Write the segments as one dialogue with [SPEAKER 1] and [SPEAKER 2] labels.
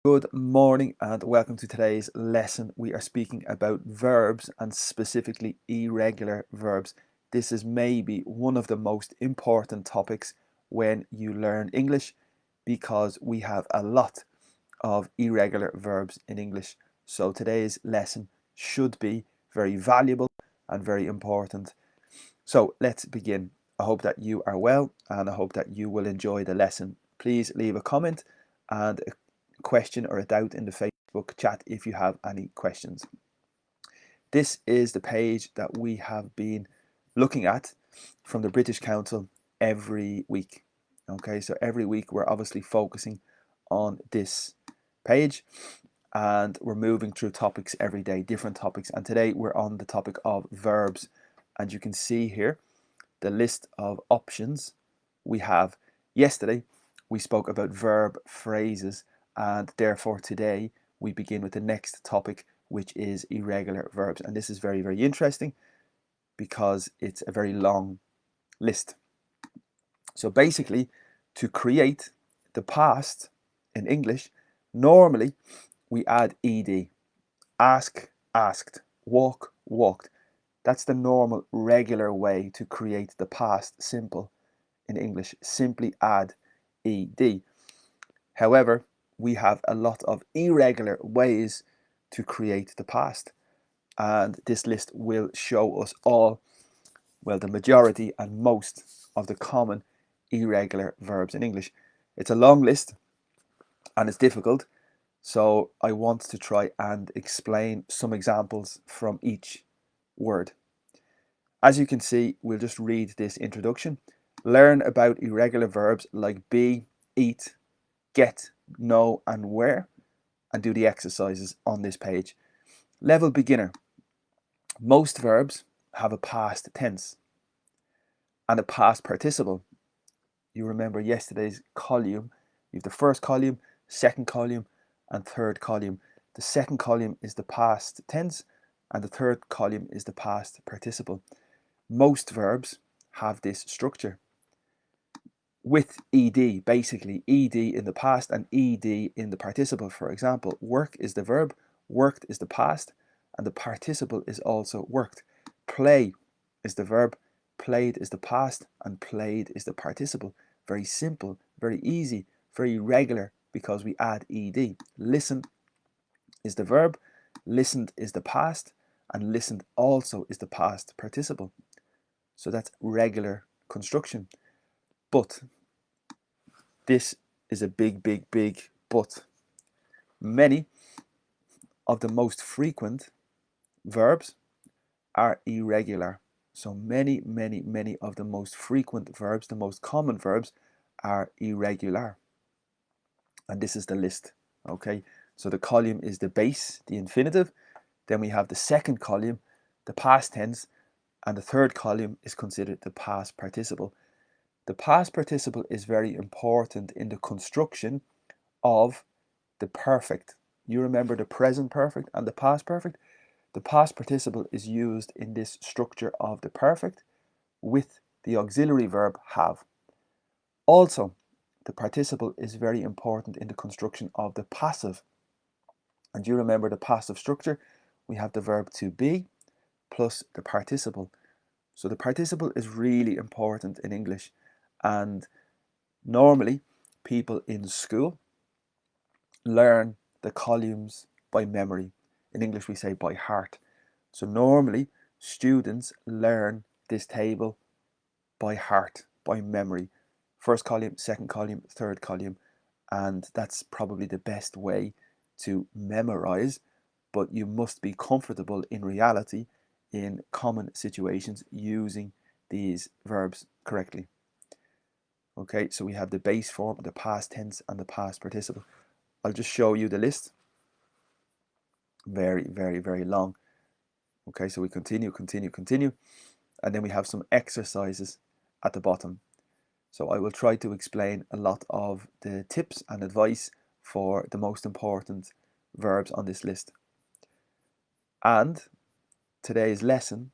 [SPEAKER 1] Good morning and welcome to today's lesson. We are speaking about verbs and specifically irregular verbs. This is maybe one of the most important topics when you learn English because we have a lot of irregular verbs in English. So today's lesson should be very valuable and very important. So let's begin. I hope that you are well and I hope that you will enjoy the lesson. Please leave a comment and a question or a doubt in the Facebook chat if you have any questions. This is the page that we have been looking at from the British Council every week. Okay, so every week we're obviously focusing on this page and we're moving through topics every day, different topics. And today we're on the topic of verbs. And you can see here the list of options we have. Yesterday we spoke about verb phrases, and therefore today we begin with the next topic, which is irregular verbs. And this is very, very interesting because it's a very long list. So basically, to create the past in English, normally we add ed. Ask, asked. Walk, walked. That's the normal, regular way to create the past simple in English. Simply add ed. However, we have a lot of irregular ways to create the past, and this list will show us all, well, the majority and most of the common irregular verbs in English. It's a long list and it's difficult, so I want to try and explain some examples from each word. As you can see, we'll just read this introduction. Learn about irregular verbs like be, eat, get, know, and where, and do the exercises on this page. Level beginner. Most verbs have a past tense and a past participle. You remember yesterday's column. You have the first column, second column, and third column. The second column is the past tense, and the third column is the past participle. Most verbs have this structure with ed, basically ed in the past and ed in the participle. For example, work is the verb, worked is the past, and the participle is also worked. Play is the verb, played is the past, and played is the participle. Very simple, very easy, very regular because we add ed. Listen is the verb, listened is the past, and listened also is the past participle. So that's regular construction. But this is a big, big, big but. Many of the most frequent verbs are irregular. So many, many, many of the most frequent verbs, the most common verbs, are irregular. And this is the list. Okay, so the column is the base, the infinitive. Then we have the second column, the past tense, and the third column is considered the past participle. The past participle is very important in the construction of the perfect. You remember the present perfect and the past perfect? The past participle is used in this structure of the perfect with the auxiliary verb have. Also, the participle is very important in the construction of the passive. And you remember the passive structure? We have the verb to be plus the participle. So the participle is really important in English, and normally people in school learn the columns by memory. In English we say by heart. So normally students learn this table by heart, by memory. First column, second column, third column, and that's probably the best way to memorize, but you must be comfortable in reality in common situations using these verbs correctly. Okay, so we have the base form, the past tense, and the past participle. I'll just show you the list. Very, very, very long. Okay, so we continue, and then we have some exercises at the bottom. So I will try to explain a lot of the tips and advice for the most important verbs on this list. And today's lesson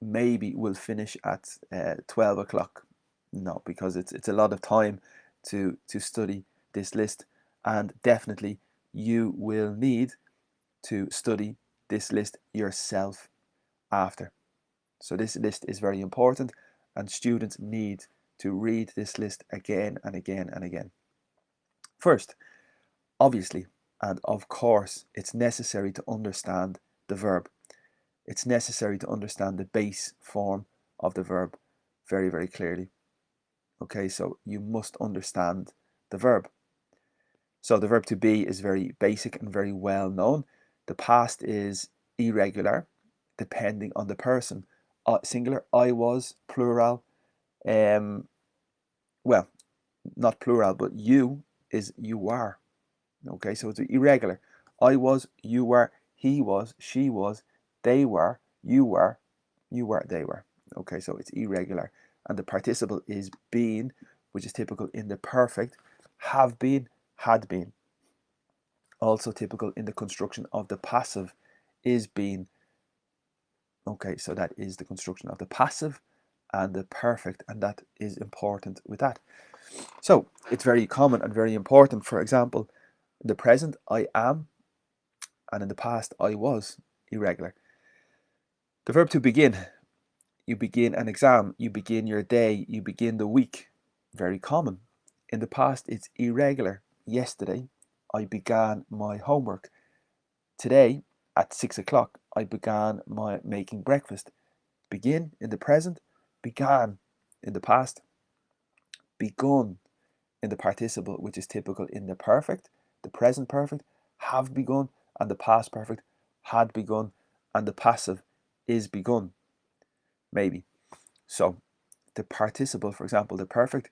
[SPEAKER 1] maybe will finish at 12 o'clock. No, because it's a lot of time to study this list, and definitely you will need to study this list yourself after. So this list is very important, and students need to read this list again and again and again. First, obviously, and of course, it's necessary to understand the verb. It's necessary to understand the base form of the verb very, very clearly. Okay, so you must understand the verb. So the verb to be is very basic and very well known. The past is irregular, depending on the person. Singular, I was, plural. Well, not plural, but you is you are. Okay, so it's irregular. I was, you were, he was, she was, they were, you were, they were. Okay, so it's irregular. And the participle is been, which is typical in the perfect, have been, had been. Also typical in the construction of the passive is been. Okay, so that is the construction of the passive and the perfect, and that is important with that. So it's very common and very important. For example, in the present, I am, and in the past, I was irregular. The verb to begin. You begin an exam, you begin your day, you begin the week. Very common. In the past, it's irregular. Yesterday, I began my homework. Today, at 6 o'clock, I began my making breakfast. Begin in the present, began in the past, begun in the participle, which is typical in the perfect, the present perfect, have begun, and the past perfect, had begun, and the passive is begun. Maybe. So the participle, for example, the perfect,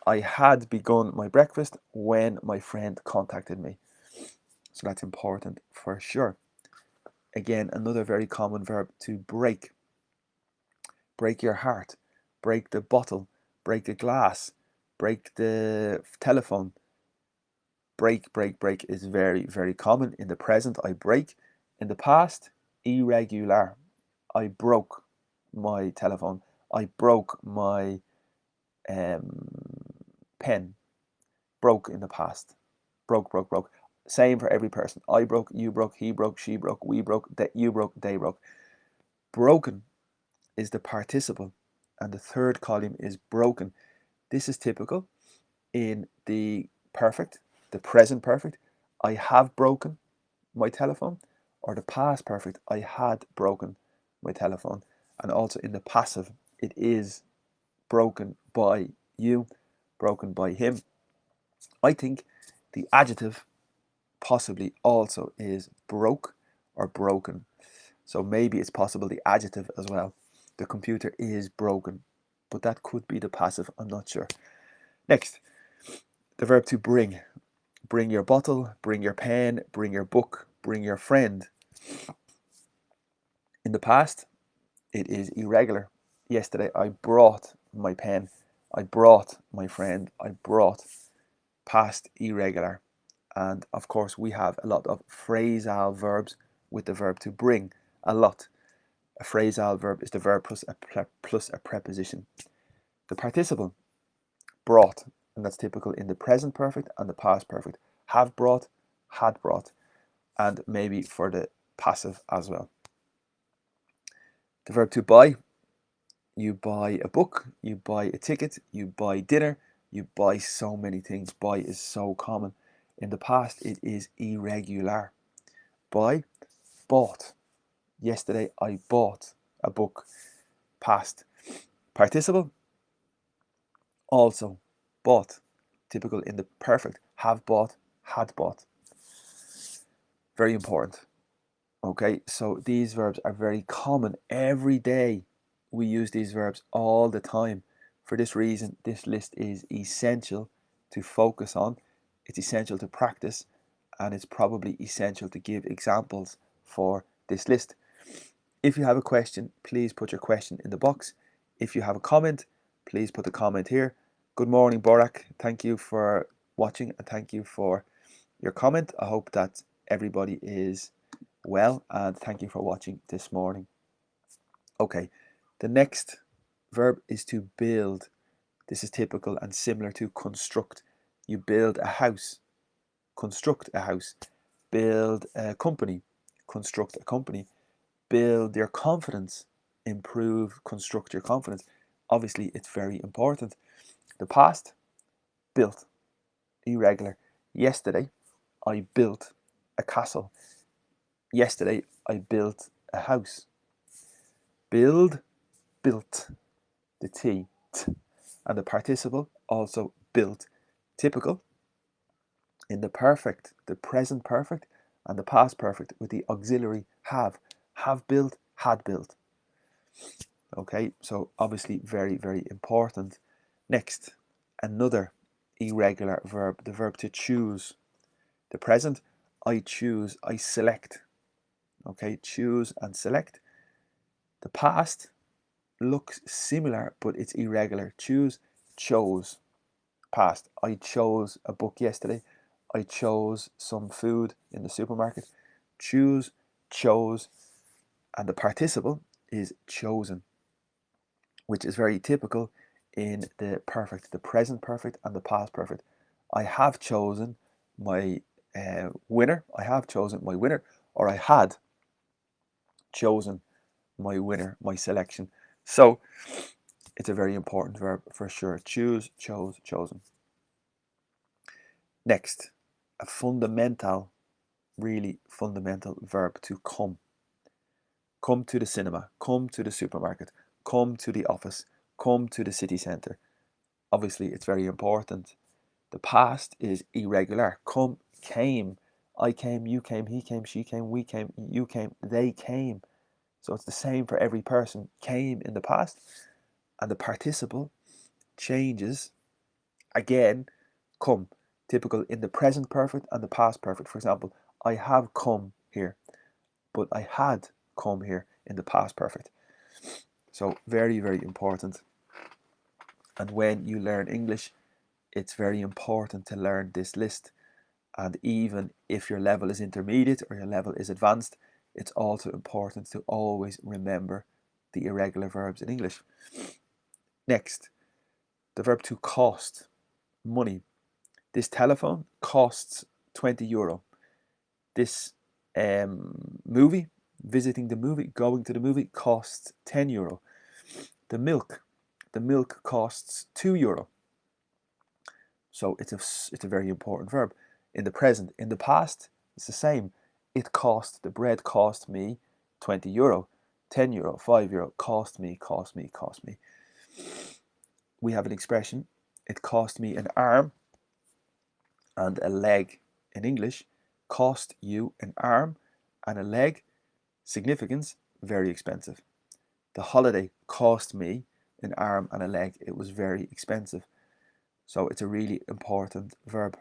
[SPEAKER 1] I had begun my breakfast when my friend contacted me. So that's important for sure. Again, another very common verb, to break. Break your heart, break the bottle, break the glass, break the telephone. Break, break, break is very, very common. In the present, I break. In the past, irregular. I broke my telephone. I broke my pen. Broke in the past. Broke, broke, broke. Same for every person. I broke, you broke, he broke, she broke, we broke, you broke, they broke. Broken is the participle, and the third column is broken. This is typical in the perfect, the present perfect. I have broken my telephone, or the past perfect. I had broken my telephone. And also in the passive, it is broken by you, broken by him. I think the adjective possibly also is broke or broken. So maybe it's possible the adjective as well. The computer is broken, but that could be the passive, I'm not sure. Next, the verb to bring. Bring your bottle, bring your pen, bring your book, bring your friend. In the past, it is irregular. Yesterday, I brought my pen, I brought my friend, I brought. Past irregular. And of course, we have a lot of phrasal verbs with the verb to bring. A lot. A phrasal verb is the verb plus a preposition. The participle, brought, and that's typical in the present perfect and the past perfect. Have brought, had brought, and maybe for the passive as well. The verb to buy, you buy a book, you buy a ticket, you buy dinner, you buy so many things. Buy is so common. In the past, it is irregular. Buy, bought. Yesterday, I bought a book. Past. Participle, also bought. Typical in the perfect. Have bought, had bought. Very important. Okay, so these verbs are very common. Every day we use these verbs all the time. For this reason, this list is essential to focus on. It's essential to practice, and it's probably essential to give examples for this list. If you have a question, please put your question in the box. If you have a comment, please put the comment here. Good morning, Borak. Thank you for watching, and thank you for your comment. I hope that everybody is well, and thank you for watching this morning. Okay, the next verb is to build. This is typical and similar to construct. You build a house. construct a house, build a company, construct a company, build your confidence, improve, construct your confidence. Obviously, it's very important. The past, built, irregular. Yesterday, I built a castle. Yesterday, I built a house. Build, built, the T. And the participle, also built. Typical, in the perfect, the present perfect, and the past perfect with the auxiliary have. Have built, had built. Okay, so obviously very, very important. Next, another irregular verb, the verb to choose. The present, I choose, I select. Okay, choose and select. The past looks similar, but it's irregular. Choose, chose. Past, I chose a book yesterday. I chose some food in the supermarket. Choose, chose, and the participle is chosen, which is very typical in the perfect, the present perfect and the past perfect. I have chosen my winner. I have chosen my winner, or I had chosen my winner, my selection. So it's a very important verb for sure. Choose, chose, chosen. Next, a fundamental, really fundamental verb, to come. Come to the cinema, come to the supermarket, come to the office, come to the city centre. Obviously, it's very important. The past is irregular. Come, came, I came, you came, he came, she came, we came, you came, they came. So it's the same for every person. Came in the past, and the participle changes again. Come, typical in the present perfect and the past perfect. For example, I have come here, but I had come here in the past perfect. So very, very important. And when you learn English, it's very important to learn this list. And even if your level is intermediate or your level is advanced, it's also important to always remember the irregular verbs in English. Next, the verb to cost, money. This telephone costs €20. This movie, visiting the movie, going to the movie, costs €10. The milk costs €2. So it's a very important verb. In the present, in the past, it's the same. The bread cost me €20, €10, €5, cost me. We have an expression, it cost me an arm and a leg. In English, cost you an arm and a leg. Significance, very expensive. The holiday cost me an arm and a leg. It was very expensive. So it's a really important verb.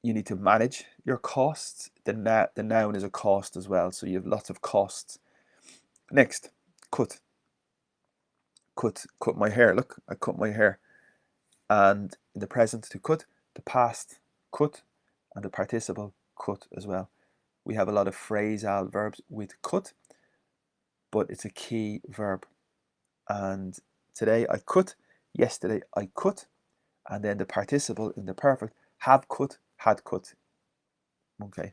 [SPEAKER 1] You need to manage your costs. The noun is a cost as well, so you have lots of costs. Next, cut my hair. Look, I cut my hair. And in the present, to cut. The past, cut, and the participle, cut as well. We have a lot of phrasal verbs with cut, but it's a key verb. And today I cut, yesterday I cut, and then the participle in the perfect, have cut, had cut. Okay.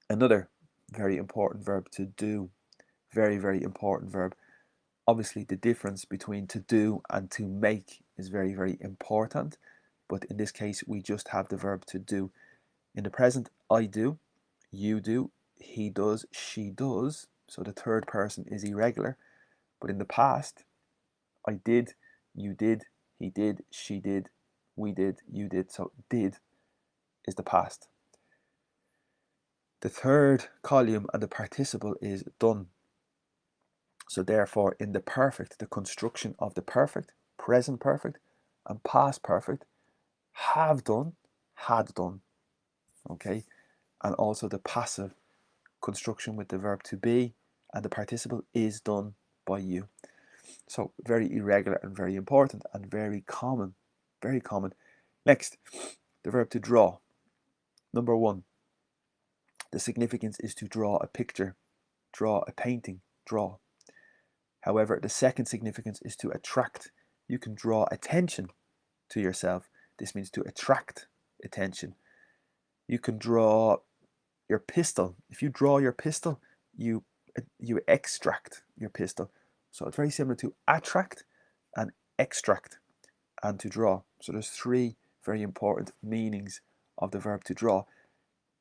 [SPEAKER 1] Another very important verb, to do. Very, very important verb. Obviously, the difference between to do and to make is very, very important. But in this case, we just have the verb to do. In the present, I do, you do, he does, she does. So the third person is irregular. But in the past, I did, you did, he did, she did, we did, you did. So did is the past. The third column and the participle is done. So therefore, in the perfect, the construction of the perfect, present perfect, and past perfect, have done, had done. Okay, and also the passive construction with the verb to be, and the participle is done by you. So very irregular and very important and very common. Very common. Next, the verb to draw. Number one, the significance is to draw a picture, draw a painting, draw. However, the second significance is to attract. You can draw attention to yourself. This means to attract attention. You can draw your pistol. If you draw your pistol, you extract your pistol. So it's very similar to attract and extract and to draw. So there's three very important meanings of the verb to draw.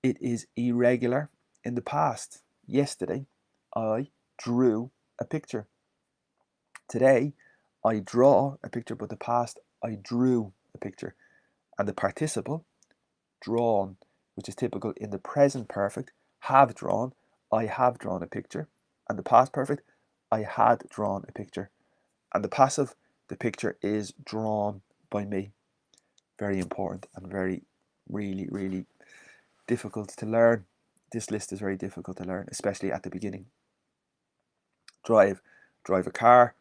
[SPEAKER 1] It is irregular in the past. Yesterday, I drew a picture. Today, I draw a picture, but the past, I drew a picture. And the participle, drawn, which is typical in the present perfect, have drawn, I have drawn a picture. And the past perfect, I had drawn a picture. And the passive, the picture is drawn by me. Very important and very, really difficult to learn. This list is very difficult to learn, especially at the beginning. Drive a car,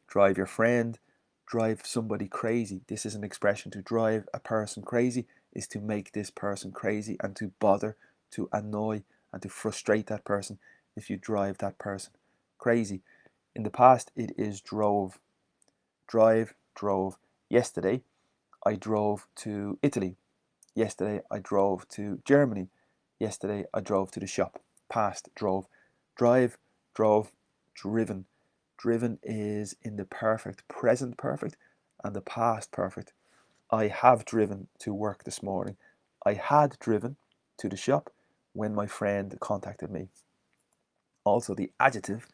[SPEAKER 1] drive your friend, drive somebody crazy. This is an expression. To drive a person crazy is to make this person crazy and to bother, to annoy, and to frustrate that person if you drive that person crazy. In the past, it is drove. Drive, drove. Yesterday, I drove to Italy. Yesterday, I drove to Germany. Yesterday, I drove to the shop. Past, drove. Drive, drove, driven. Driven is in the perfect, present perfect, and the past perfect. I have driven to work this morning. I had driven to the shop when my friend contacted me. Also, the adjective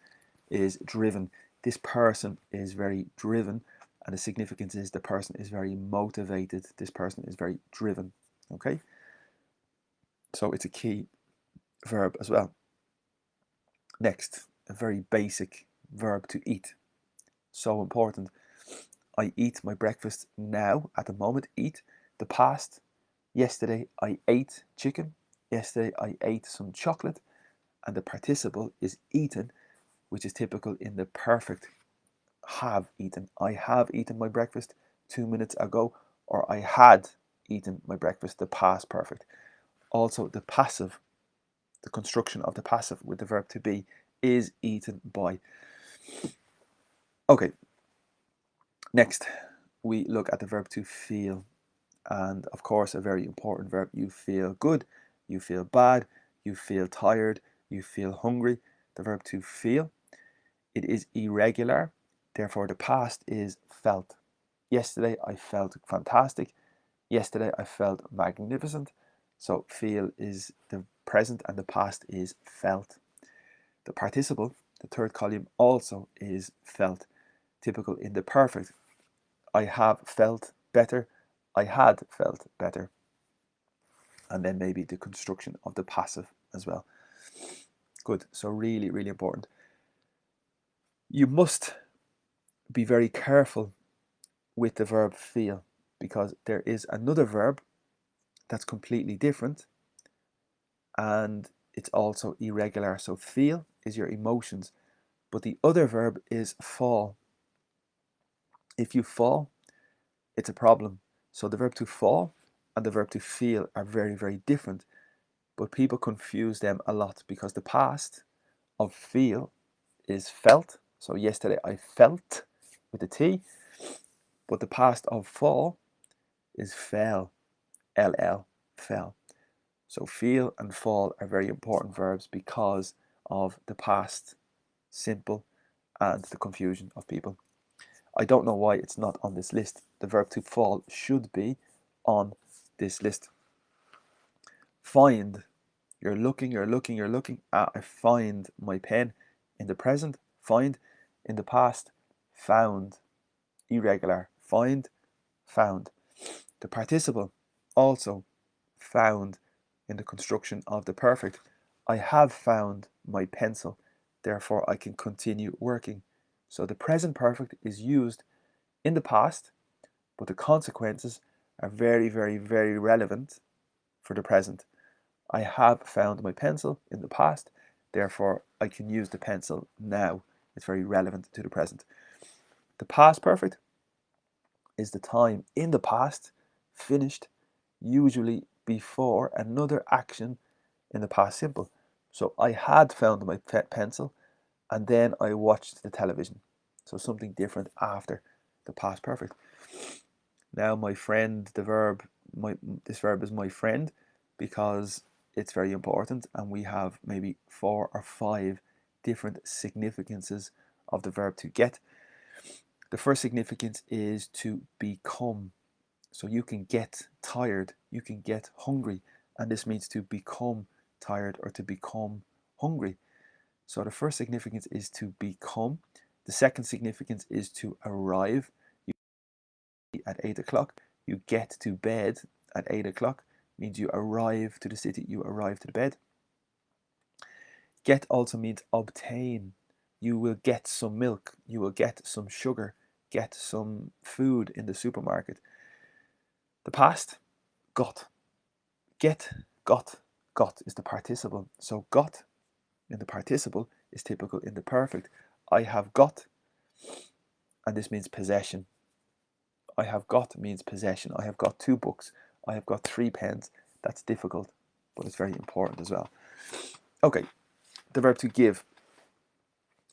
[SPEAKER 1] is driven. This person is very driven, and the significance is the person is very motivated. This person is very driven. Okay? So it's a key verb as well. Next, a very basic verb, to eat. So important. I eat my breakfast now, at the moment. Eat. The past. Yesterday I ate chicken. Yesterday I ate some chocolate. And the participle is eaten, which is typical in the perfect. Have eaten. I have eaten my breakfast 2 minutes ago, or I had eaten my breakfast, the past perfect. Also, the passive, the construction of the passive with the verb to be is eaten by. Okay, next we look at the verb to feel. And of course, a very important verb. You feel good, you feel bad, you feel tired, you feel hungry. The verb to feel. It is irregular, therefore the past is felt. Yesterday I felt fantastic. Yesterday I felt magnificent. So feel is the present and the past is felt. The participle, the third column, also is felt. Typical in the perfect. I have felt better. I had felt better. And then maybe the construction of the passive as well. Good. So really important. You must be very careful with the verb feel, because there is another verb that's completely different and it's also irregular. So feel is your emotions, but the other verb is fall. If you fall, it's a problem. So the verb to fall and the verb to feel are very different, but people confuse them a lot because the past of feel is felt. So yesterday I felt with the T, but the past of fall is fell, LL, fell. So feel and fall are very important verbs because of the past simple and the confusion of people. I don't know why it's not on this list. The verb to fall should be on this list. Find. You're looking. I find my pen. In the present, find. In the past, found. Irregular. Find, found. The participle, also found in the construction of the perfect. I have found my pencil, therefore I can continue working. So the present perfect is used in the past, but the consequences are very relevant for the present. I have found my pencil in the past, therefore I can use the pencil now. It's very relevant to the present. The past perfect is the time in the past finished, usually before another action in the past simple. So I had found my pencil and then I watched the television. So something different after the past perfect. Now my friend, the verb, this verb is my friend because it's very important, and we have maybe 4 or 5 different significances of the verb to get. The first significance is to become. So you can get tired, you can get hungry, and this means to become tired or to become hungry. So the first significance is to become. The second significance is to arrive. You at 8 o'clock, you get to bed at 8 o'clock, means you arrive to the city, you arrive to the bed. Get also means obtain. You will get some milk, you will get some sugar, get some food in the supermarket. The past, got. Get, got is the participle. So got in the participle is typical in the perfect. I have got, and this means possession. I have got means possession. I have got 2 books. I have got 3 pens. That's difficult, but it's very important as well. Okay, the verb to give.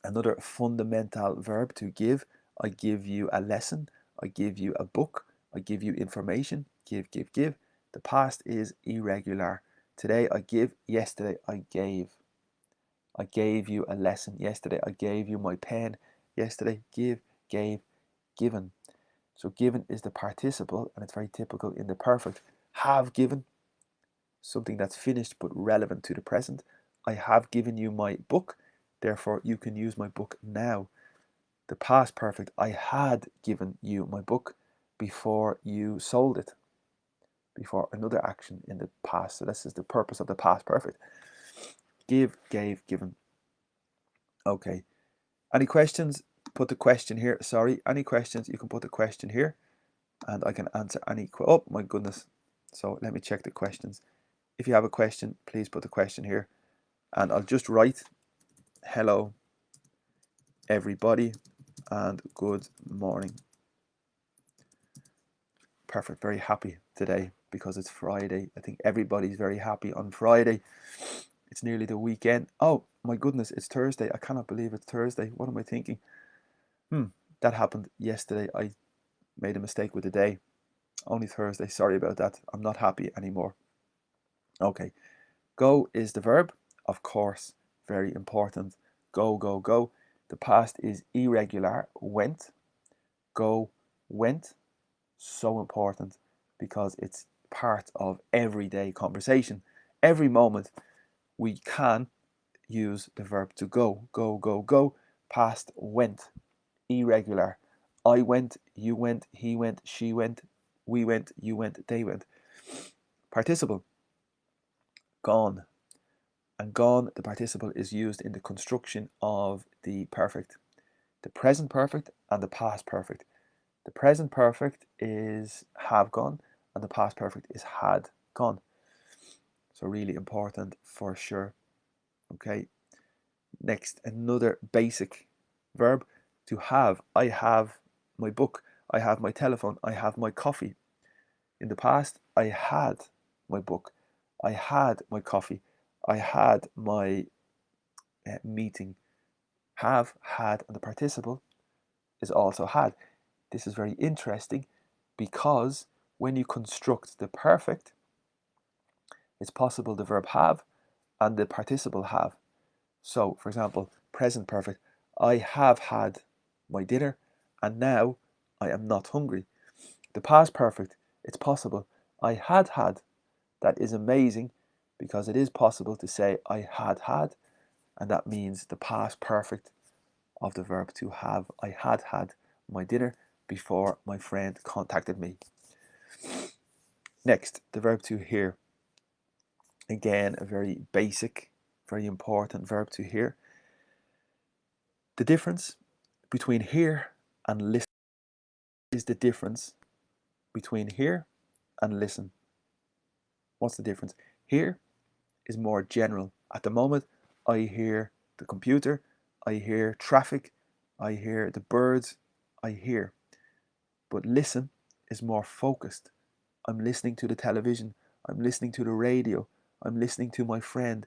[SPEAKER 1] Another fundamental verb, to give. I give you a lesson. I give you a book. I give you information. Give, give, give. The past is irregular. Today I give, yesterday I gave. I gave you a lesson yesterday. I gave you my pen yesterday. Give, gave, given. So given is the participle, and it's very typical in the perfect. Have given, something that's finished but relevant to the present. I have given you my book, therefore you can use my book now. The past perfect, I had given you my book before you sold it, before another action in the past. So this is the purpose of the past perfect. Give, gave, given. Okay. Any questions? Put the question here. Sorry, any questions? You can put the question here, and I can answer any. Oh my goodness! So let me check the questions. If you have a question, please put the question here, and I'll just write hello, everybody, and good morning. Perfect. Very happy today because it's Friday. I think everybody's very happy on Friday. It's nearly the weekend. Oh my goodness! It's Thursday. I cannot believe it's Thursday. What am I thinking? That happened yesterday. I made a mistake with the day. Only Thursday. Sorry about that. I'm not happy anymore. Okay. Go is the verb. Of course. Very important. Go, go, go. The past is irregular. Went. Go, went. So important because it's part of everyday conversation. Every moment we can use the verb to go. Go, go, go. Past went. Irregular. I went, you went, he went, she went, we went, you went, they went. Participle. Gone. And gone, the participle is used in the construction of the perfect. The present perfect and the past perfect. The present perfect is have gone, and the past perfect is had gone. So really important for sure. Okay. Next, another basic verb, to have. I have my book. I have my telephone. I have my coffee. In the past, I had my book. I had my coffee. I had my meeting. Have, had, and the participle is also had. This is very interesting because when you construct the perfect, it's possible the verb have and the participle have. So, for example, present perfect, I have had my dinner and now I am not hungry. The past perfect, it's possible I had had. That is amazing because it is possible to say I had had, and that means the past perfect of the verb to have. I had had my dinner before my friend contacted me. Next, the verb to hear. Again, a very basic, very important verb to hear. The difference between hear and listen is the difference between hear and listen. What's the difference? Hear is more general. At the moment, I hear the computer, I hear traffic, I hear the birds, I hear. But listen is more focused. I'm listening to the television, I'm listening to the radio, I'm listening to my friend.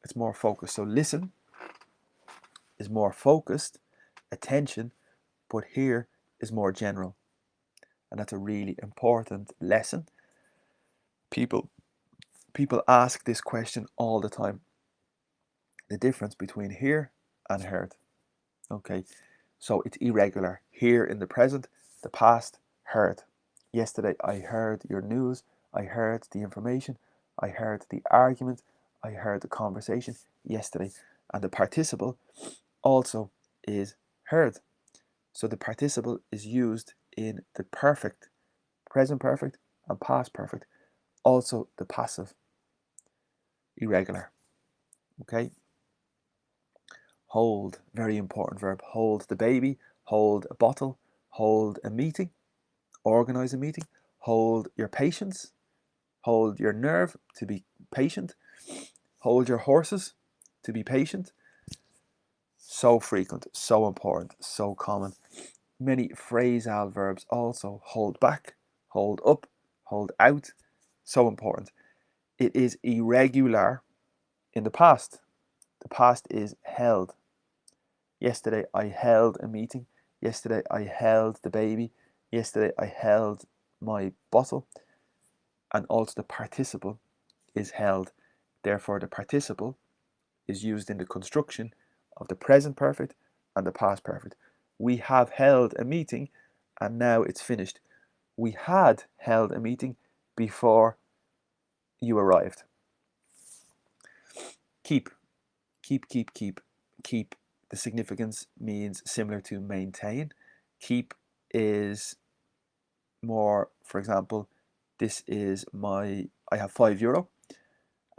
[SPEAKER 1] It's more focused. So listen is more focused, attention, but hear is more general. and that's a really important lesson. People ask this question all the time. The difference between hear and heard. Okay, so it's irregular. Hear in the present, the past, heard. Yesterday I heard your news, I heard the information, I heard the argument, I heard the conversation yesterday. And the participle also is heard. So the participle is used in the perfect, present perfect and past perfect. Also the passive, irregular. Okay. Hold, very important verb. Hold the baby, hold a bottle, hold a meeting, organize a meeting, hold your patience, hold your nerve, to be patient, hold your horses, to be patient. So frequent, so important, so common. Many phrasal verbs also. Hold back, hold up, hold out. So important. It is irregular in the past. The past is held. Yesterday I held a meeting. Yesterday I held the baby. Yesterday I held my bottle. And also the participle is held. Therefore, the participle is used in the construction of the present perfect and the past perfect. We have held a meeting and now it's finished. We had held a meeting before you arrived. Keep, keep. The significance means similar to maintain. Keep is more, for example, this is I have €5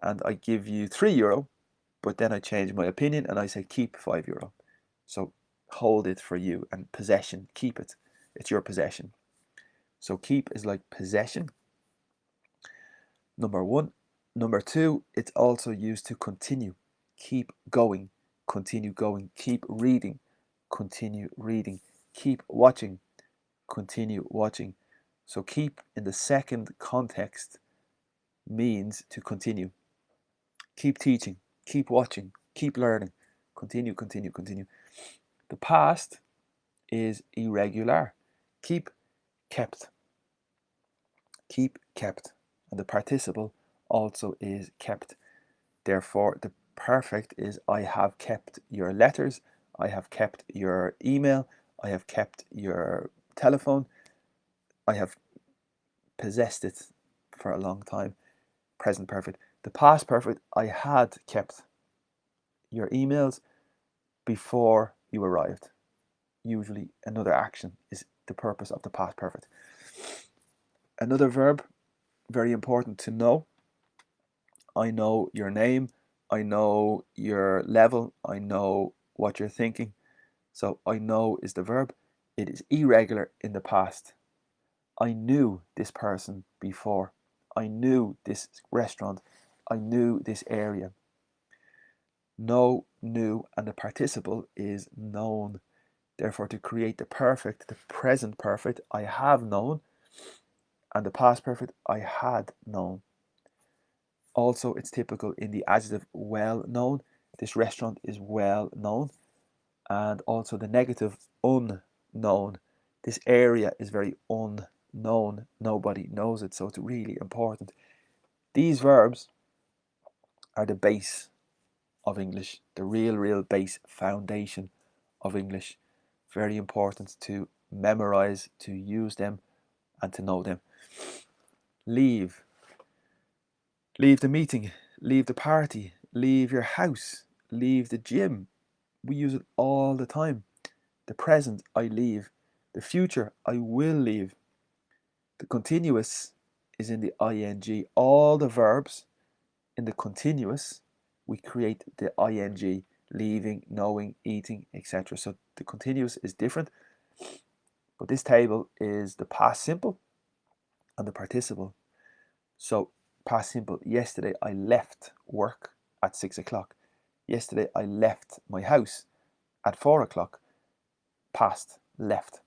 [SPEAKER 1] and I give you €3, but then I change my opinion and I say keep €5. So hold it for you, and possession, keep it. It's your possession. So keep is like possession. Number one. Number two, it's also used to continue. Keep going, continue going. Keep reading, continue reading. Keep watching, continue watching. So keep in the second context means to continue. Keep teaching, keep watching, keep learning. Continue, continue, continue. The past is irregular. Keep, kept. Keep, kept. And the participle also is kept. Therefore, the perfect is I have kept your letters, I have kept your email, I have kept your telephone, I have possessed it for a long time. Present perfect. The past perfect, I had kept your emails before you arrived. Usually another action is the purpose of the past perfect. Another verb, very important to know. I know your name, I know your level, I know what you're thinking. So I know is the verb. It is irregular in the past. I knew this person before. I knew this restaurant. I knew this area. Know, knew, and the participle is known. Therefore, to create the perfect, the present perfect, I have known, and the past perfect, I had known. Also, it's typical in the adjective well known. This restaurant is well known. And also the negative unknown. This area is very unknown. Nobody knows it, so it's really important. These verbs are the base of English, the real base foundation of English. Very important to memorize, to use them, and to know them. Leave. Leave the meeting, leave the party, leave your house, leave the gym. We use it all the time. The present, I leave. The future, I will leave. The continuous is in the ing. All the verbs in the continuous, we create the ing, leaving, knowing, eating, etc. So the continuous is different, but this table is the past simple and the participle. So past simple, yesterday I left work at 6 o'clock. Yesterday I left my house at 4 o'clock. Past, left.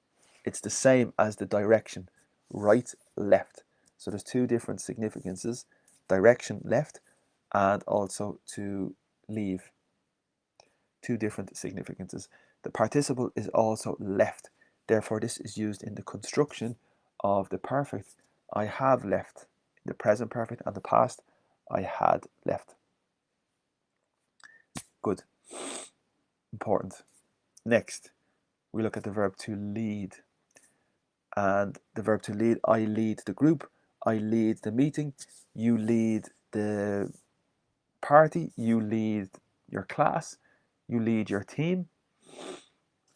[SPEAKER 1] It's the same as the direction, right, left. So there's two different significances, direction, left, and also to leave. Two different significances. The participle is also left. Therefore, this is used in the construction of the perfect, I have left. In the present perfect and the past, I had left. Good. Important. Next, we look at the verb to lead. And the verb to lead, I lead the group, I lead the meeting, you lead the party, you lead your class, you lead your team,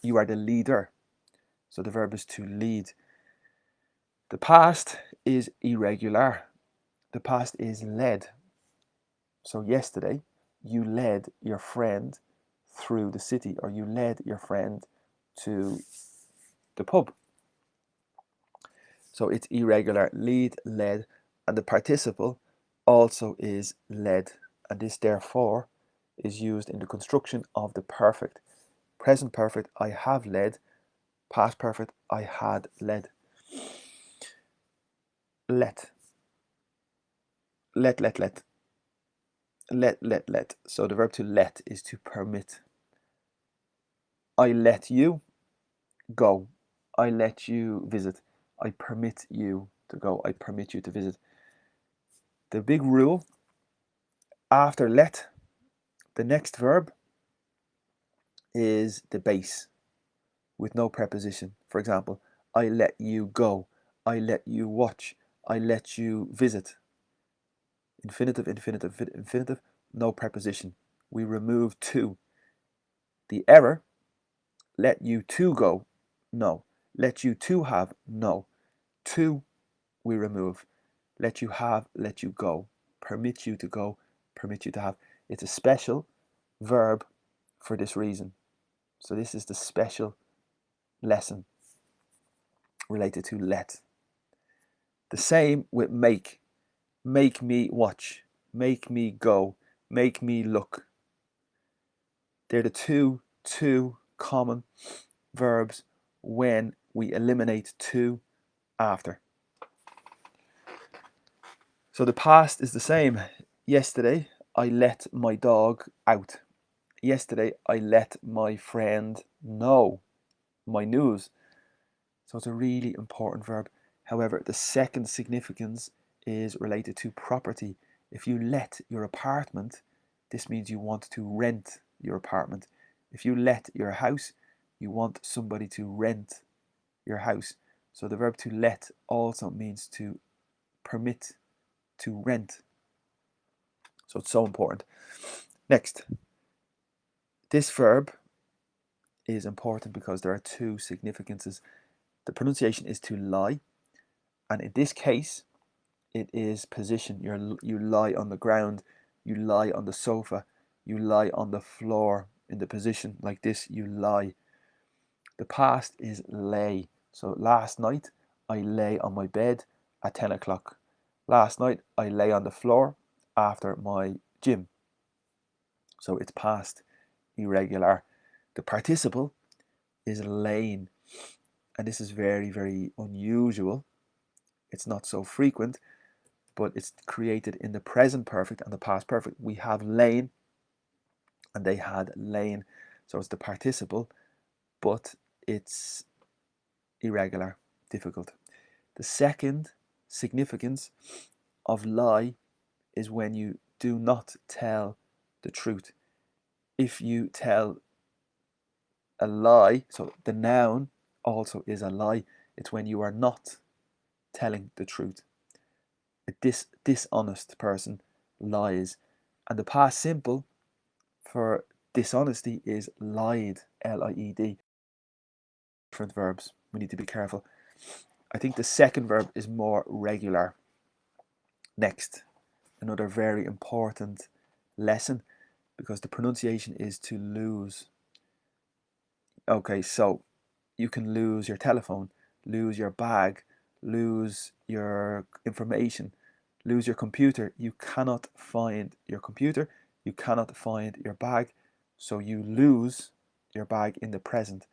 [SPEAKER 1] you are the leader. So the verb is to lead. The past is irregular. The past is led. So yesterday, you led your friend through the city, or you led your friend to the pub. So it's irregular, lead, led, and the participle also is led, and this therefore is used in the construction of the perfect. Present perfect, I have led. Past perfect, I had led. Let. Let, let, let. Let, let, let. So the verb to let is to permit. I let you go. I let you visit. I permit you to go. I permit you to visit. The big rule, after let, the next verb is the base with no preposition. For example, I let you go. I let you watch. I let you visit. Infinitive, infinitive, infinitive, no preposition. We remove to. The error, let you to go, no. Let you to have, no. To, we remove. Let you have, let you go. Permit you to go, permit you to have. It's a special verb for this reason. So this is the special lesson related to let. The same with make. Make me watch. Make me go. Make me look. They're the two common verbs when we eliminate to after. So the past is the same. Yesterday, I let my dog out. Yesterday, I let my friend know my news. So it's a really important verb. However, the second significance is related to property. If you let your apartment, this means you want to rent your apartment. If you let your house, you want somebody to rent your house. So the verb to let also means to permit, to rent. So it's so important. Next, this verb is important because there are two significances. The pronunciation is to lie, and in this case, it is position. You lie on the ground, you lie on the sofa, you lie on the floor in the position like this, you lie. The past is lay. So last night I lay on my bed at 10 o'clock. Last night I lay on the floor after my gym. So it's past, irregular. The participle is laying, and this is very, very unusual. It's not so frequent, but it's created in the present perfect and the past perfect. We have lain and they had lain. So it's the participle, but it's irregular, difficult. The second significance of lie is when you do not tell the truth. If you tell a lie, so the noun also is a lie, it's when you are not telling the truth. A dishonest person lies. And the past simple for dishonesty is lied, L-I-E-D. Different verbs, we need to be careful. I think the second verb is more regular. Next, another very important lesson, because the pronunciation is to lose. Okay, so you can lose your telephone, lose your bag, lose your information, lose your computer. You cannot find your computer, you cannot find your bag, so you lose your bag in the present.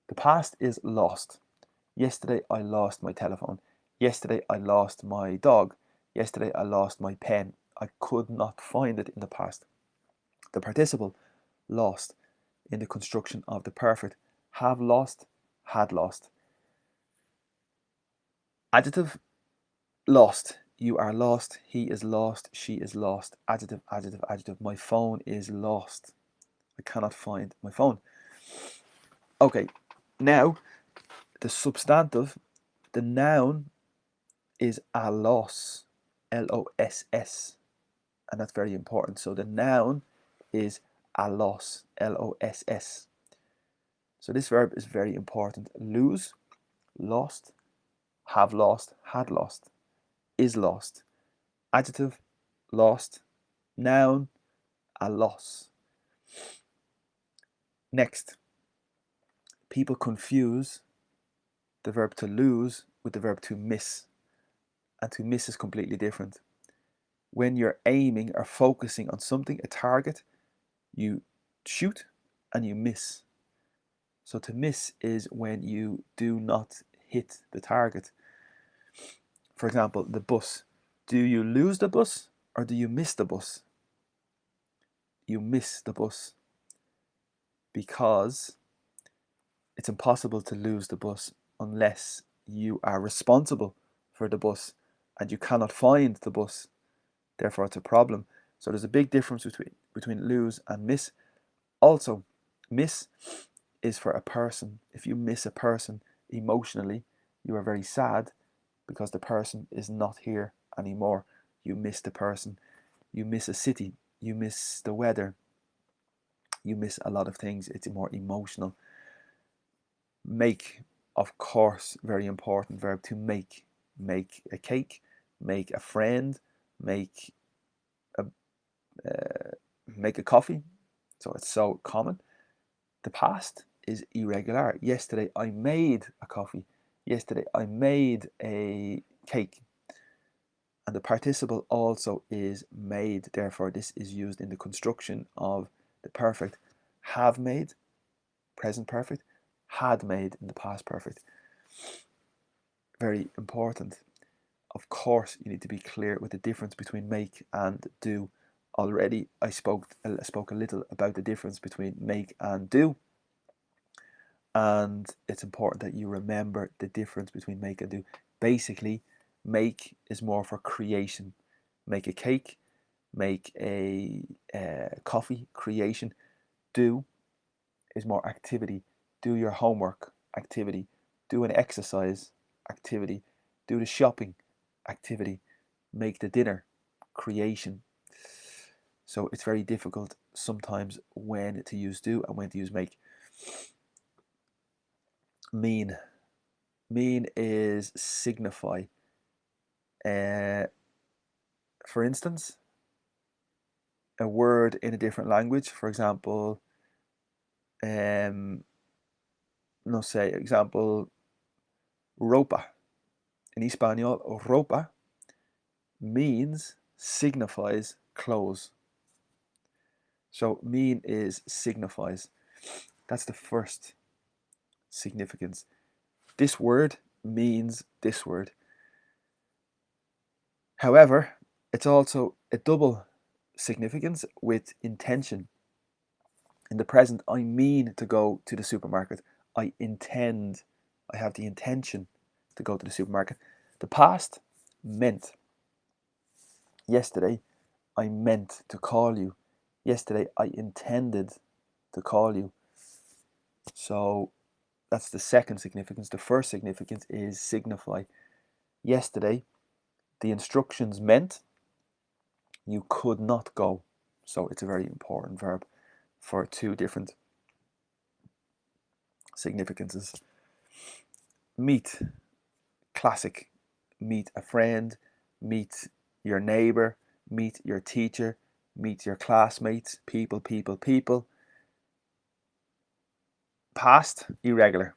[SPEAKER 1] The past is lost. Yesterday I lost my telephone. Yesterday I lost my dog. Yesterday I lost my pen. I could not find it in the past. The participle, lost, in the construction of the perfect. Have lost, had lost. Adjective, lost. You are lost. He is lost. She is lost. Adjective, adjective, adjective. My phone is lost. I cannot find my phone. Okay, now the substantive, the noun is a loss. L-O-S-S. And that's very important. So the noun is a loss. L-O-S-S. So this verb is very important. Lose, lost, have lost, had lost, is lost. Adjective, lost. Noun, a loss. Next, people confuse the verb to lose with the verb to miss. And to miss is completely different. When you're aiming or focusing on something, a target, you shoot and you miss. So to miss is when you do not hit the target. For example, the bus. Do you lose the bus or do you miss the bus? You miss the bus because it's impossible to lose the bus unless you are responsible for the bus and you cannot find the bus. Therefore, it's a problem. So there's a big difference between lose and miss. Also, miss is for a person. If you miss a person emotionally, you are very sad because the person is not here anymore. You miss the person. You miss a city. You miss the weather. You miss a lot of things. It's more emotional. Make, of course, very important verb to make. Make a cake, make a friend, make a coffee. So it's so common. The past is irregular. Yesterday I made a coffee. Yesterday I made a cake. And the participle also is made. Therefore, this is used in the construction of the perfect. Have made, present perfect. Had made in the past perfect. Very important. Of course, you need to be clear with the difference between make and do. Already, I spoke a little about the difference between make and do. And it's important that you remember the difference between make and do. Basically, make is more for creation. Make a cake, make a coffee, creation. Do is more activity. Do your homework, activity. Do an exercise, activity. Do the shopping, activity. Make the dinner, creation. So it's very difficult sometimes when to use do and when to use make. Mean. Mean is signify. For instance, a word in a different language, for example, no sé, example, ropa. In Espanol, ropa means, signifies clothes. So mean is signifies. That's the first significance. This word means this word. However, it's also a double significance with intention. In the present, I mean to go to the supermarket. I intend, I have the intention to go to the supermarket. The past, meant. Yesterday, I meant to call you. Yesterday, I intended to call you. So that's the second significance. The first significance is signify. Yesterday, the instructions meant you could not go. So it's a very important verb for two different significances. Meet, classic. Meet a friend, meet your neighbor, meet your teacher, meet your classmates, people, people, people. Past, irregular.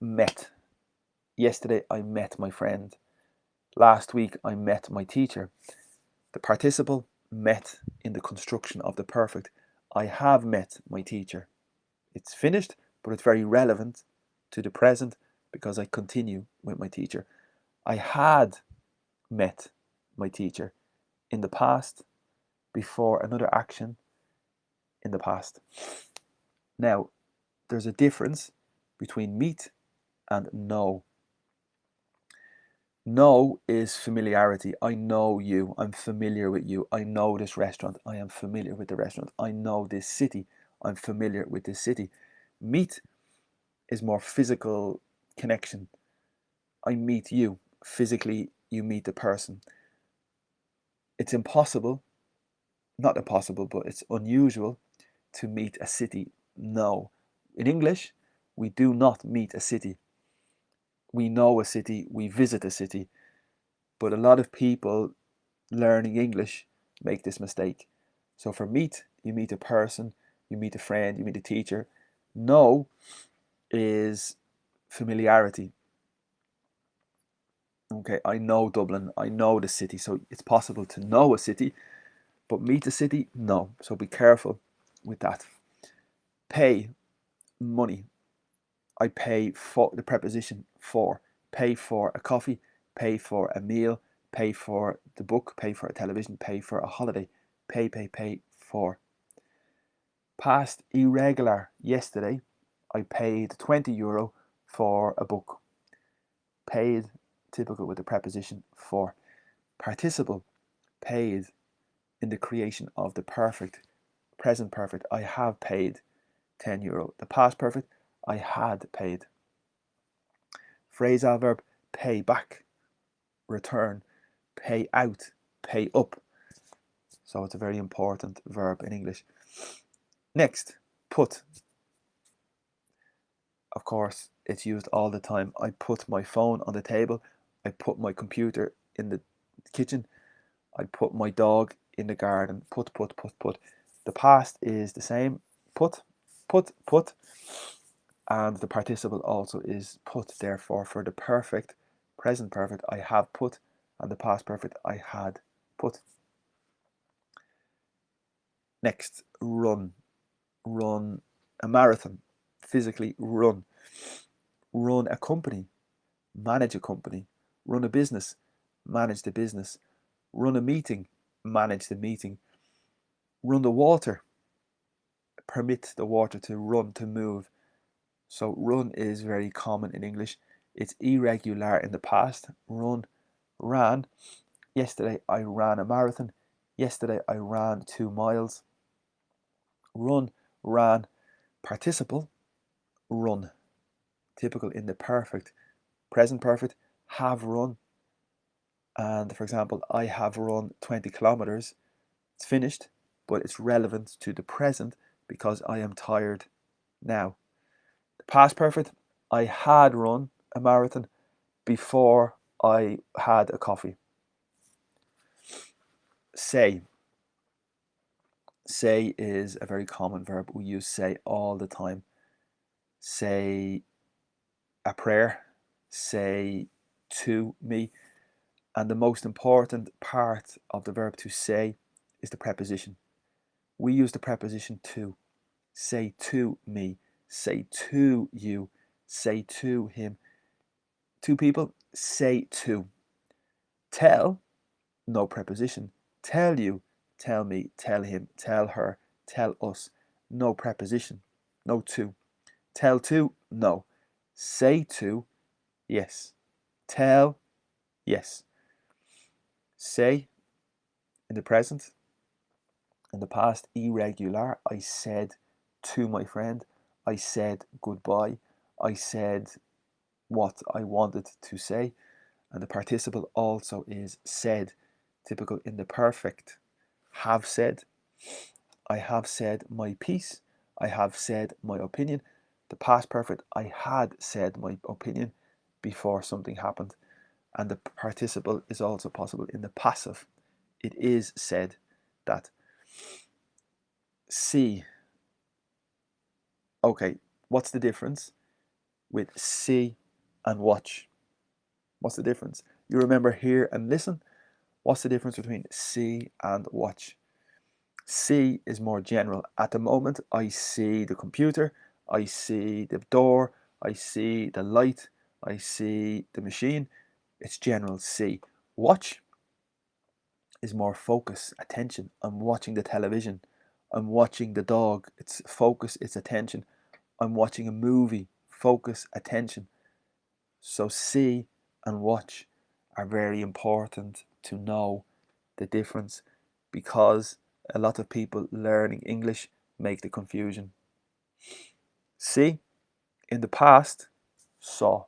[SPEAKER 1] Met. Yesterday I met my friend. Last week I met my teacher. The participle, met, in the construction of the perfect. I have met my teacher. It's finished, but it's very relevant to the present because I continue with my teacher. I had met my teacher in the past before another action in the past. Now, there's a difference between meet and know. Know is familiarity. I know you. I'm familiar with you. I know this restaurant. I am familiar with the restaurant. I know this city. I'm familiar with this city. Meet is more physical connection. I meet you. Physically, you meet the person. It's impossible, not impossible, but it's unusual to meet a city. No. In English, we do not meet a city. We know a city, we visit a city. But a lot of people learning English make this mistake. So for meet, you meet a person, you meet a friend, you meet a teacher. Know is familiarity. Okay, I know Dublin, I know the city. So it's possible to know a city, but meet a city, no. So be careful with that. Pay, money. I pay for the preposition for. Pay for a coffee, pay for a meal, pay for the book, pay for a television, pay for a holiday. Pay for. Past irregular. Yesterday, I paid €20 for a book. Paid, typical with the preposition for. Participle, paid in the creation of the perfect. Present perfect, I have paid €10. The past perfect, I had paid. Phrasal verb, pay back, return, pay out, pay up. So it's a very important verb in English. Next, put. Of course, it's used all the time. I put my phone on the table. I put my computer in the kitchen. I put my dog in the garden. Put. The past is the same. Put. And the participle also is put. Therefore, for the perfect, present perfect, I have put, and the past perfect, I had put. Next, run. Run a marathon. Physically run. Run a company. Manage a company. Run a business. Manage the business. Run a meeting. Manage the meeting. Run the water. Permit the water to run, to move. So run is very common in English. It's irregular in the past. Run, ran. Yesterday I ran a marathon. Yesterday I ran 2 miles. Run, ran. Participle, run. Typical in the perfect. Present perfect, have run. And for example, I have run 20 kilometers. It's finished, but it's relevant to the present because I am tired now. The past perfect, I had run a marathon before I had a coffee. Say. Say is a very common verb. We use say all the time. Say a prayer. Say to me. And the most important part of the verb to say is the preposition. We use the preposition to. Say to me. Say to you. Say to him. Two people, say to. Tell, no preposition. Tell you, tell me, tell him, tell her, tell us. No preposition. No to. Tell to, no. Say to, yes. Tell, yes. Say, in the present. In the past, irregular. I said to my friend. I said goodbye. I said what I wanted to say. And the participle also is said, typical in the perfect. Have said. I have said my piece. I have said my opinion. The past perfect, I had said my opinion before something happened. And the participle is also possible in the passive. It is said that. See. Okay, what's the difference with see and watch? What's the difference? You remember hear and listen. What's the difference between see and watch? See is more general. At the moment, I see the computer, I see the door, I see the light, I see the machine. It's general see. Watch is more focus, attention. I'm watching the television. I'm watching the dog. It's focus, it's attention. I'm watching a movie. Focus, attention. So see and watch. are very important to know the difference, because a lot of people learning English make the confusion. See, in the past, saw.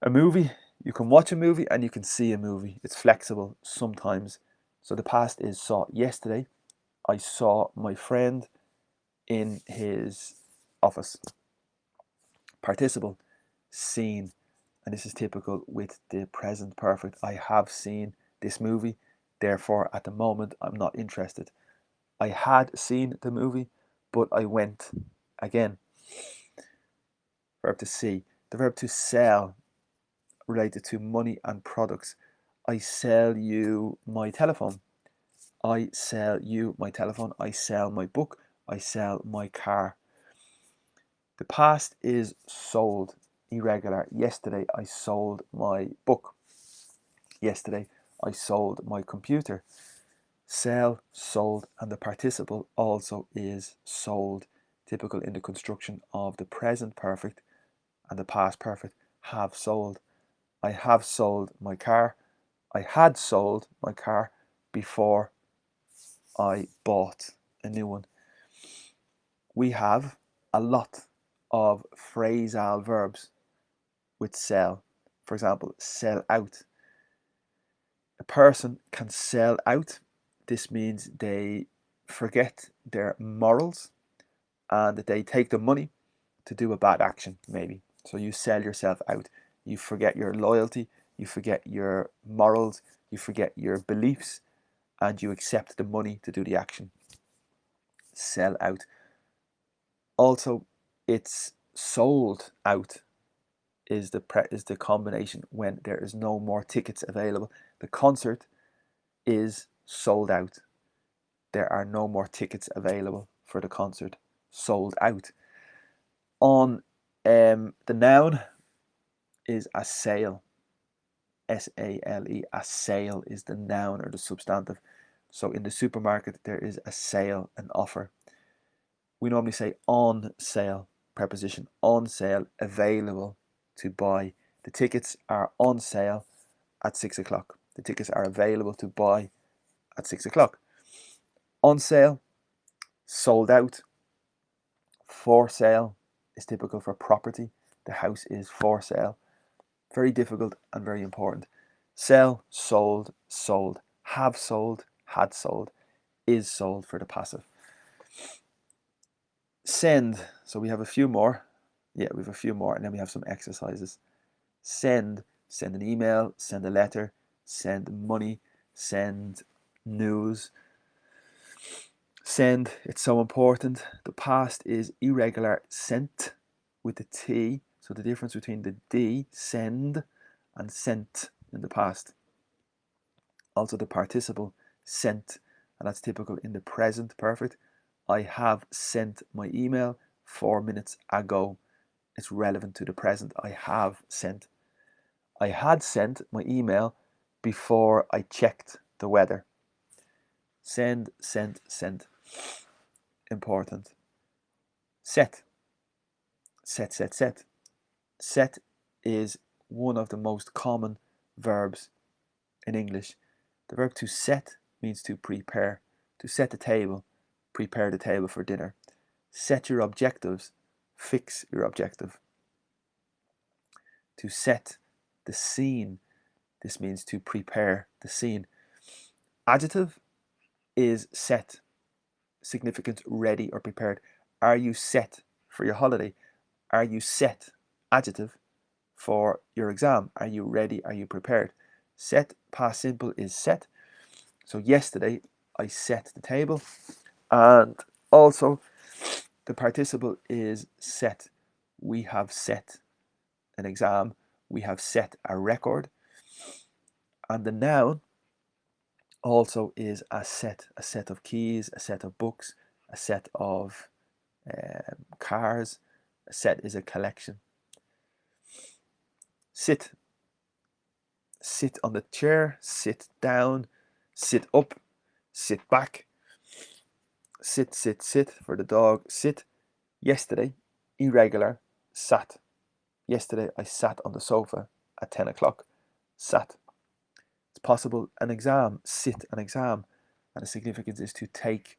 [SPEAKER 1] A movie, you can watch a movie and you can see a movie. It's flexible sometimes. So the past is saw. Yesterday, I saw my friend in his office. Participle, seen. And this is typical with the present perfect. I have seen this movie, therefore at the moment I'm not interested. I had seen the movie, but I went again. Verb to see. The verb to sell, related to money and products. I sell you my telephone. I sell you my telephone. I sell my book. I sell my car. The past is sold, irregular. Yesterday I sold my book. Yesterday I sold my computer. Sell, sold, and the participle also is sold, typical in the construction of the present perfect and the past perfect. Have sold. I have sold my car. I had sold my car before I bought a new one. We have a lot of phrasal verbs with sell. For example, sell out. A person can sell out. This means they forget their morals and that they take the money to do a bad action, maybe. So you sell yourself out. You forget your loyalty, you forget your morals, you forget your beliefs, and you accept the money to do the action. Sell out. Also, it's sold out is the combination when there is no more tickets available. The concert is sold out. There are no more tickets available for the concert. Sold out. On the noun is a sale. S-A-L-E. A sale is the noun or the substantive. So in the supermarket there is a sale, an offer. We normally say on sale, preposition on sale, available to buy. The tickets are on sale at 6 o'clock. The tickets are available to buy at 6 o'clock. On sale, sold out. For sale is typical for property. The house is for sale. Very difficult and very important. Sell, sold, sold. Have sold, had sold. Is sold for the passive. Send. So we have a few more. Yeah, we have a few more, and then we have some exercises. Send. Send an email, send a letter, send money, send news. Send, it's so important. The past is irregular, sent with the T. So the difference between the D, send, and sent in the past. Also the participle, sent, and that's typical in the present perfect. I have sent my email 4 minutes ago. It's relevant to the present. I have sent. I had sent my email before I checked the weather. Send, sent, sent. Important. Set. Set, set, set. Set is one of the most common verbs in English. The verb to set means to prepare, to set the table, prepare the table for dinner. Set your objectives, fix your objective. To set the scene, this means to prepare the scene. Adjective is set, significant, ready or prepared. Are you set for your holiday? Are you set, adjective, for your exam? Are you ready? Are you prepared? Set, past simple, is set. So yesterday I set the table. And also the participle is set. We have set an exam. We have set a record. And the noun also is a set of keys, a set of books, a set of cars. A set is a collection. Sit. Sit on the chair, sit down, sit up, sit back. Sit, sit, sit for the dog. Sit. Yesterday, irregular, sat. Yesterday I sat on the sofa at 10 o'clock. Sat. It's possible an exam, sit an exam, and the significance is to take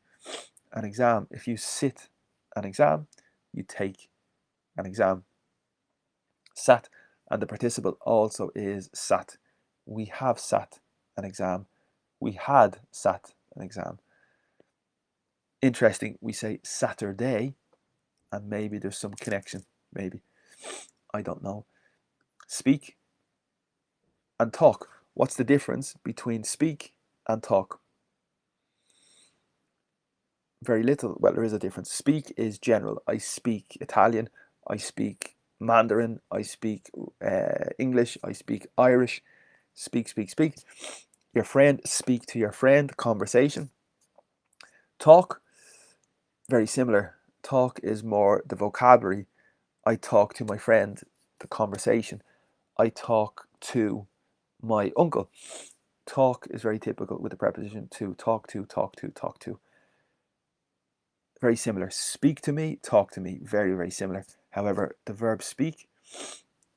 [SPEAKER 1] an exam. If you sit an exam, you take an exam. Sat, and the participle also is sat. We have sat an exam. We had sat an exam. Interesting, we say Saturday, and maybe there's some connection. Maybe. I don't know. Speak and talk. What's the difference between speak and talk? Very little. Well, there is a difference. Speak is general. I speak Italian. I speak Mandarin. I speak English. I speak Irish. Speak, speak, speak. Your friend, speak to your friend. Conversation. Talk, very similar. Talk is more the vocabulary. I talk to my friend. The conversation. I talk to my uncle. Talk is very typical with the preposition to, talk to, talk to, talk to. Very similar. Speak to me, talk to me. Very, very similar. However, the verb speak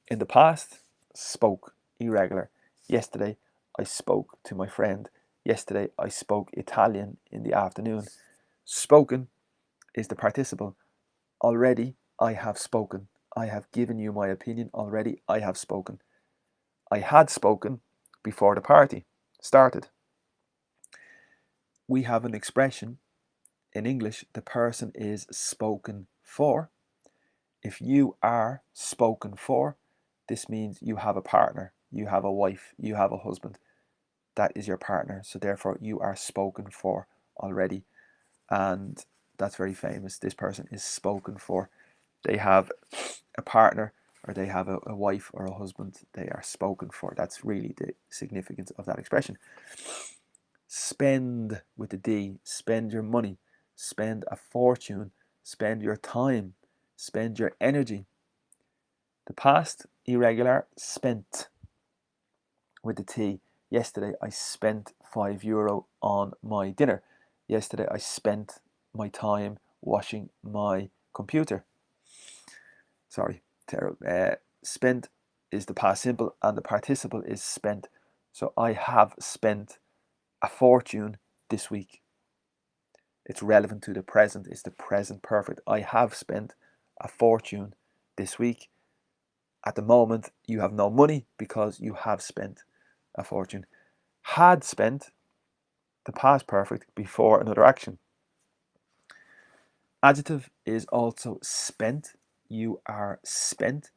[SPEAKER 1] in the past, spoke, irregular. Yesterday, I spoke to my friend. Yesterday, I spoke Italian in the afternoon. Spoken is the participle. Already, I have spoken. I have given you my opinion. Already, I have spoken. I had spoken before the party started. We have an expression in English, the person is spoken for. If you are spoken for, this means you have a partner, you have a wife, you have a husband. That is your partner. So therefore you are spoken for already. And that's very famous. This person is spoken for. They have a partner, or they have a wife or a husband. They are spoken for. That's really the significance of that expression. Spend with the D. Spend your money. Spend a fortune. Spend your time. Spend your energy. The past, irregular, spent with the T. Yesterday I spent €5 on my dinner. Yesterday I spent my time washing my computer. Sorry, terrible. Spent is the past simple and the participle is spent. So I have spent a fortune this week. It's relevant to the present. It's the present perfect. I have spent a fortune this week. At the moment, you have no money because you have spent a fortune. Had spent, the past perfect, before another action. Adjective is also spent. You are spent.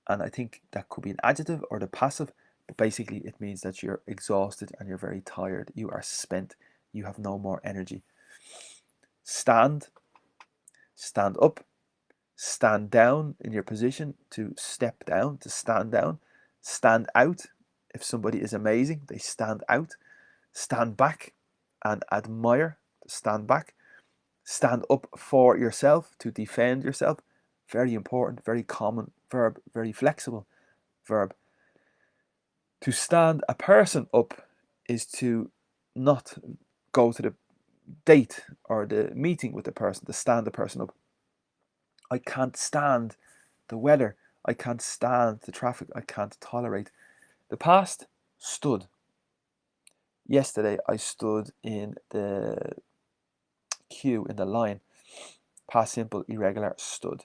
[SPEAKER 1] And I think that could be an adjective or the passive. But basically, it means that you're exhausted and you're very tired. You are spent. You have no more energy. Stand. Stand up. Stand down in your position, to step down, to stand down. Stand out. If somebody is amazing, they stand out. Stand back and admire. Stand back. Stand up for yourself, to defend yourself. Very important, very common verb, very flexible verb. To stand a person up is to not go to the date or the meeting with the person, to stand the person up. I can't stand the weather. I can't stand the traffic. I can't tolerate. The past, stood. Yesterday I stood in the queue, in the line. Past simple, irregular, stood.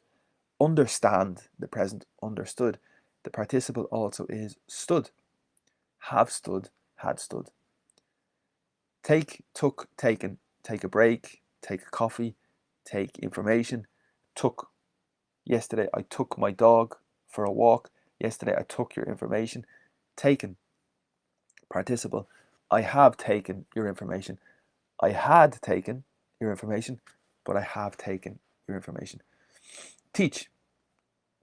[SPEAKER 1] Understand, the present, understood. The participle also is stood. Have stood, had stood. Take, took, taken. Take a break, take a coffee, take information. Took. Yesterday I took my dog for a walk. Yesterday I took your information. Taken. Participle. I have taken your information. I had taken your information, but I have taken your information. Teach.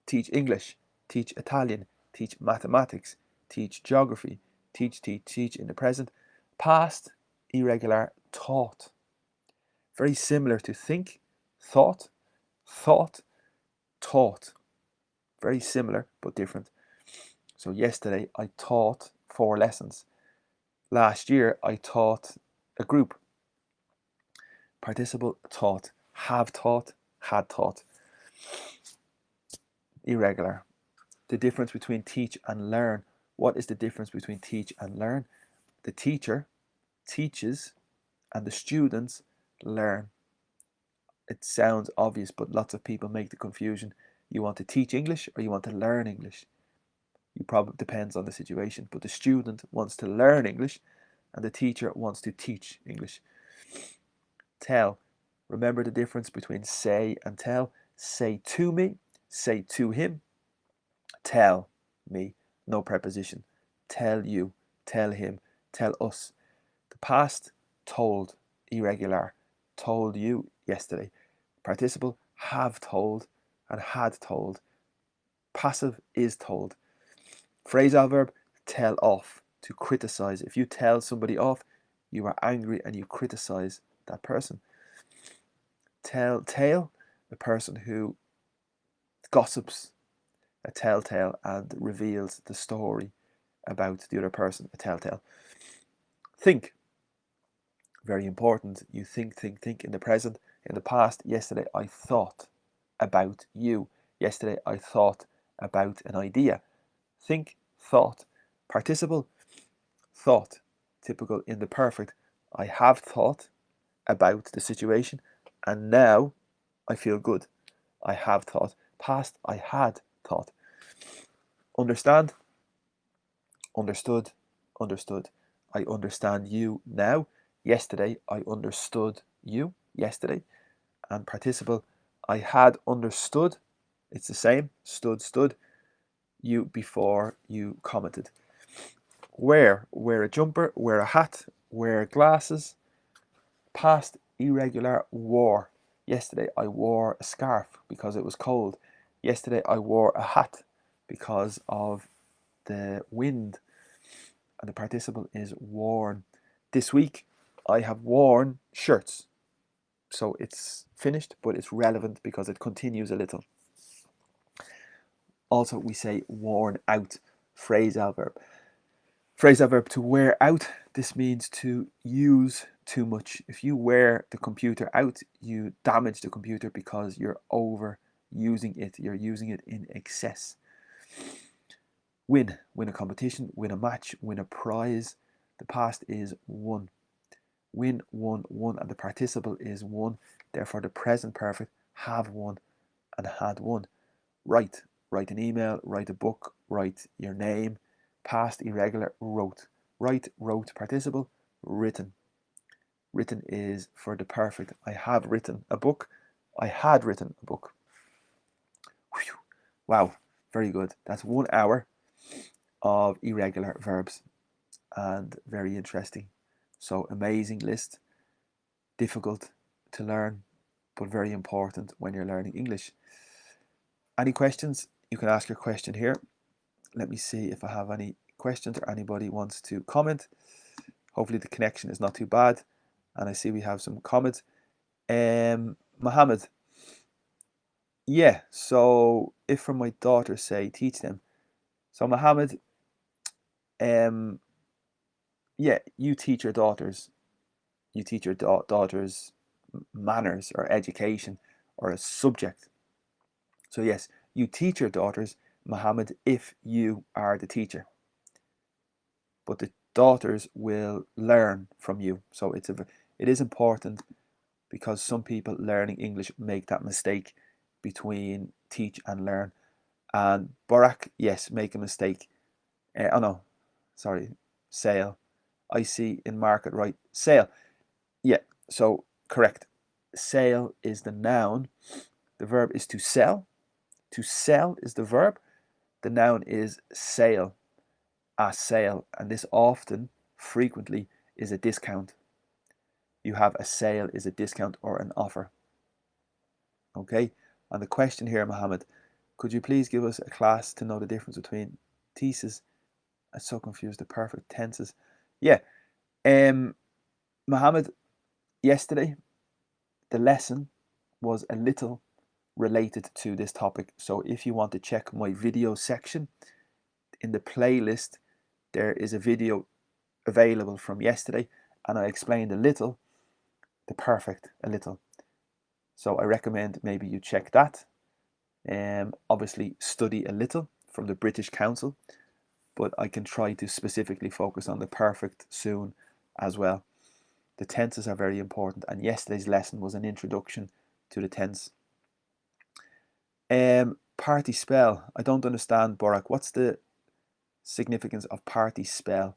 [SPEAKER 1] Teach English. Teach Italian. Teach mathematics. Teach geography. Teach, teach, teach in the present. Past, irregular, taught. Very similar to think, thought, thought, taught. Very similar but different. So yesterday I taught 4 lessons. Last year I taught a group. Participle, taught. Have taught, had taught. Irregular. The difference between teach and learn. What is the difference between teach and learn? The teacher teaches and the students learn. It sounds obvious, but lots of people make the confusion. You want to teach English or you want to learn English? You probably depends on the situation, but the student wants to learn English and the teacher wants to teach English. Tell. Remember the difference between say and tell. Say to me, say to him. Tell me, no preposition. Tell you, tell him, tell us. The past, told, irregular, told you yesterday. Participle, have told and had told. Passive, is told. Phrasal verb, tell off, to criticize. If you tell somebody off, you are angry and you criticize that person. Tell tale, the person who gossips, a telltale, and reveals the story about the other person, a telltale. Think, very important. You think in the present. In the past, yesterday I thought about you. Yesterday I thought about an idea. Think, thought. Participle, thought, typical in the perfect. I have thought about the situation and now I feel good. I have thought. Past, I had thought. Understand, understood, understood. I understand you now. Yesterday, I understood you yesterday. And participle, I had understood. It's the same. Stood. You before you commented. Wear a jumper, wear a hat, wear glasses. Past, irregular, wore. Yesterday, I wore a scarf because it was cold. Yesterday, I wore a hat because of the wind. And the participle is worn. This week, I have worn shirts. So it's finished, but it's relevant because it continues a little. Also, we say worn out, phrasal verb. Phrasal verb, to wear out. This means to use too much. If you wear the computer out, you damage the computer because you're over using it. You're using it in excess. Win a competition, win a match, win a prize. The past is won. Win, won, and the participle is won. Therefore, the present perfect, have won and had won. Write an email, write a book, write your name. Past, irregular, wrote. Write, wrote, participle, written. Written is for the perfect. I have written a book. I had written a book. Whew. Wow, very good. That's 1 hour of irregular verbs and very interesting. So amazing list, difficult to learn, but very important when you're learning English. Any questions? You can ask your question here. Let me see if I have any questions or anybody wants to comment. Hopefully the connection is not too bad. And I see we have some comments. Mohammed, yeah, so if from my daughter say teach them. So Mohammed, yeah, you teach your daughters manners or education or a subject. So yes, you teach your daughters, Mohammed, if you are the teacher. But the daughters will learn from you. So it is important because some people learning English make that mistake between teach and learn. And Barak, yes, make a mistake. Oh no, sorry, sale. I see in market, right? Sale. Yeah, so correct. Sale is the noun. The verb is to sell. To sell is the verb. The noun is sale. A sale. And this often, frequently, is a discount. You have a sale is a discount or an offer. Okay? And the question here, Mohammed, could you please give us a class to know the difference between thesis? I'm so confused, the perfect tenses. Yeah. Mohammed, yesterday, the lesson was a little related to this topic. So if you want to check my video section, in the playlist, there is a video available from yesterday, and I explained a little, the perfect, a little. So I recommend maybe you check that. Obviously, study a little from the British Council, but I can try to specifically focus on the perfect soon as well. The tenses are very important, and yesterday's lesson was an introduction to the tense. Participle. I don't understand, Borak. What's the significance of participle?